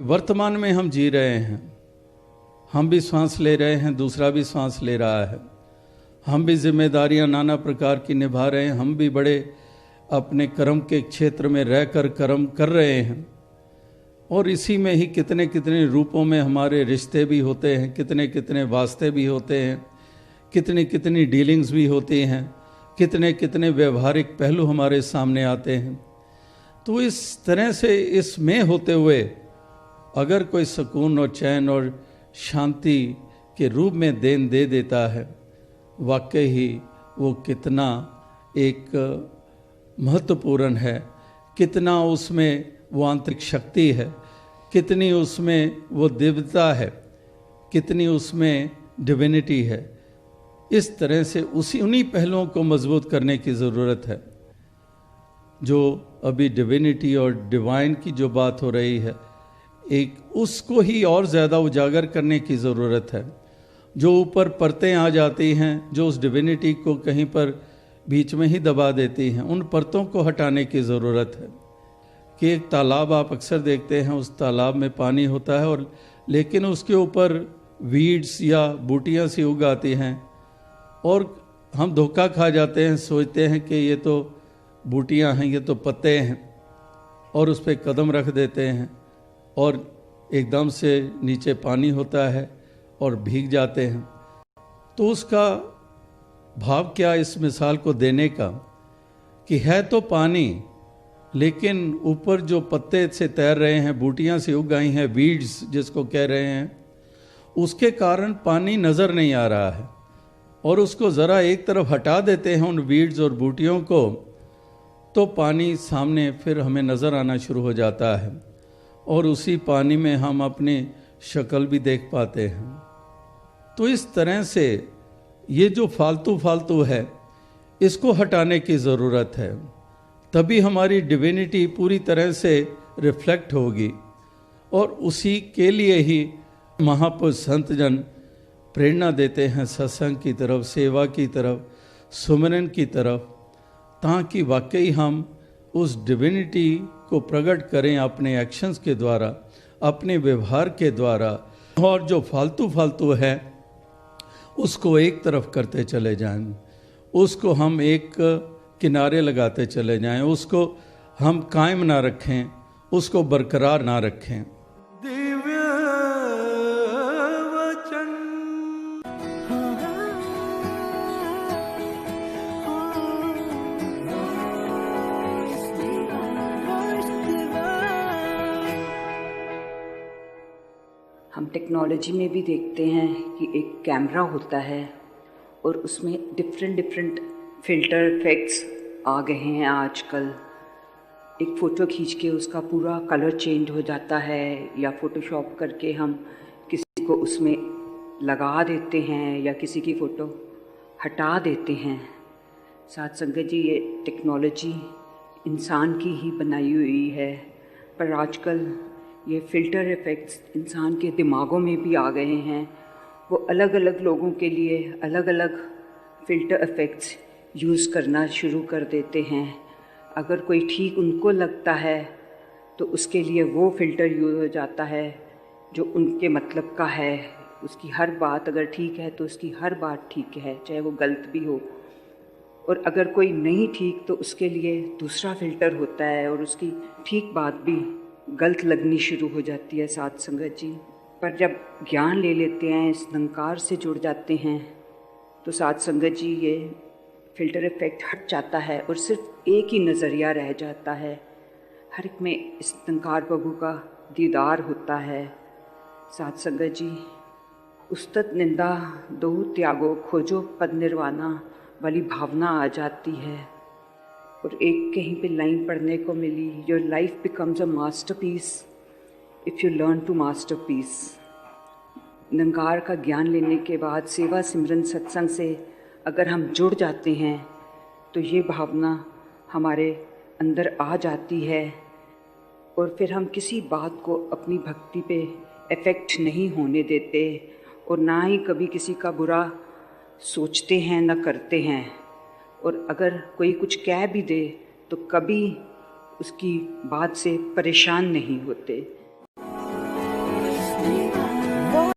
वर्तमान में हम जी रहे हैं, हम भी सांस ले रहे हैं, दूसरा भी सांस ले रहा है। हम भी जिम्मेदारियां नाना प्रकार की निभा रहे हैं, हम भी बड़े अपने कर्म के क्षेत्र में रहकर कर्म कर रहे हैं। और इसी में ही कितने कितने रूपों में हमारे रिश्ते भी होते हैं, कितने कितने वास्ते भी होते हैं, कितनी कितनी डीलिंग्स भी होती हैं, कितने कितने व्यवहारिक पहलू हमारे सामने आते हैं। तो इस तरह से इसमें होते हुए अगर कोई सुकून और चैन और शांति के रूप में देन दे देता है, वाकई ही वो कितना एक महत्वपूर्ण है, कितना उसमें वो आंतरिक शक्ति है, कितनी उसमें वो दिव्यता है, कितनी उसमें डिविनिटी है। इस तरह से उन्हीं पहलुओं को मजबूत करने की ज़रूरत है। जो अभी डिविनिटी और डिवाइन की जो बात हो रही है, एक उसको ही और ज़्यादा उजागर करने की ज़रूरत है। जो ऊपर परतें आ जाती हैं, जो उस डिविनिटी को कहीं पर बीच में ही दबा देती हैं, उन परतों को हटाने की ज़रूरत है। कि एक तालाब आप अक्सर देखते हैं, उस तालाब में पानी होता है और लेकिन उसके ऊपर वीड्स या बूटियाँ सी उग आती हैं और हम धोखा खा जाते हैं, सोचते हैं कि ये तो बूटियाँ हैं, ये तो पत्ते हैं, और उस पर कदम रख देते हैं और एकदम से नीचे पानी होता है और भीग जाते हैं। तो उसका भाव क्या इस मिसाल को देने का, कि है तो पानी लेकिन ऊपर जो पत्ते से तैर रहे हैं, बूटियां से उग आई हैं, वीड्स जिसको कह रहे हैं, उसके कारण पानी नज़र नहीं आ रहा है। और उसको ज़रा एक तरफ हटा देते हैं उन वीड्स और बूटियों को, तो पानी सामने फिर हमें नज़र आना शुरू हो जाता है और उसी पानी में हम अपनी शक्ल भी देख पाते हैं। तो इस तरह से ये जो फालतू है, इसको हटाने की ज़रूरत है, तभी हमारी डिविनिटी पूरी तरह से रिफ्लेक्ट होगी। और उसी के लिए ही महापुरुष संत जन प्रेरणा देते हैं सत्संग की तरफ, सेवा की तरफ, सुमिरन की तरफ, ताकि वाकई हम उस डिविनिटी को प्रकट करें अपने एक्शंस के द्वारा, अपने व्यवहार के द्वारा, और जो फालतू है उसको एक तरफ करते चले जाएं, उसको हम एक किनारे लगाते चले जाएं, उसको हम कायम ना रखें, उसको बरकरार ना रखें। दिव्य वचन। हम टेक्नोलॉजी में भी देखते हैं कि एक कैमरा होता है और उसमें डिफरेंट फ़िल्टर इफ़ेक्ट्स आ गए हैं आजकल। एक फ़ोटो खींच के उसका पूरा कलर चेंज हो जाता है, या फ़ोटोशॉप करके हम किसी को उसमें लगा देते हैं या किसी की फ़ोटो हटा देते हैं। साथ संगत जी, ये टेक्नोलॉजी इंसान की ही बनाई हुई है, पर आजकल ये फ़िल्टर इफ़ेक्ट्स इंसान के दिमागों में भी आ गए हैं। वो अलग अलग लोगों के लिए अलग अलग फ़िल्टर इफ़ेक्ट्स यूज़ करना शुरू कर देते हैं। अगर कोई ठीक उनको लगता है तो उसके लिए वो फ़िल्टर यूज़ हो जाता है जो उनके मतलब का है। उसकी हर बात अगर ठीक है तो उसकी हर बात ठीक है, चाहे वो गलत भी हो। और अगर कोई नहीं ठीक तो उसके लिए दूसरा फ़िल्टर होता है और उसकी ठीक बात भी गलत लगनी शुरू हो जाती है। साथ संगत जी, पर जब ज्ञान ले लेते हैं, इस निरंकार से जुड़ जाते हैं, तो साथ संगत जी ये फ़िल्टर इफ़ेक्ट हट जाता है और सिर्फ एक ही नज़रिया रह जाता है। हर एक में इस निरंकार प्रभु का दीदार होता है। साथ संगत जी, उस्तत निंदा दो त्यागो, खोजो पद निर्वाणा वाली भावना आ जाती है। और एक कहीं पे लाइन पढ़ने को मिली, your life becomes a masterpiece if you learn to masterpiece. Nirankar का ज्ञान लेने के बाद सेवा सिमरन सत्संग से अगर हम जुड़ जाते हैं तो ये भावना हमारे अंदर आ जाती है और फिर हम किसी बात को अपनी भक्ति पे इफ़ेक्ट नहीं होने देते और ना ही कभी किसी का बुरा सोचते हैं, ना करते हैं। और अगर कोई कुछ कह भी दे तो कभी उसकी बात से परेशान नहीं होते।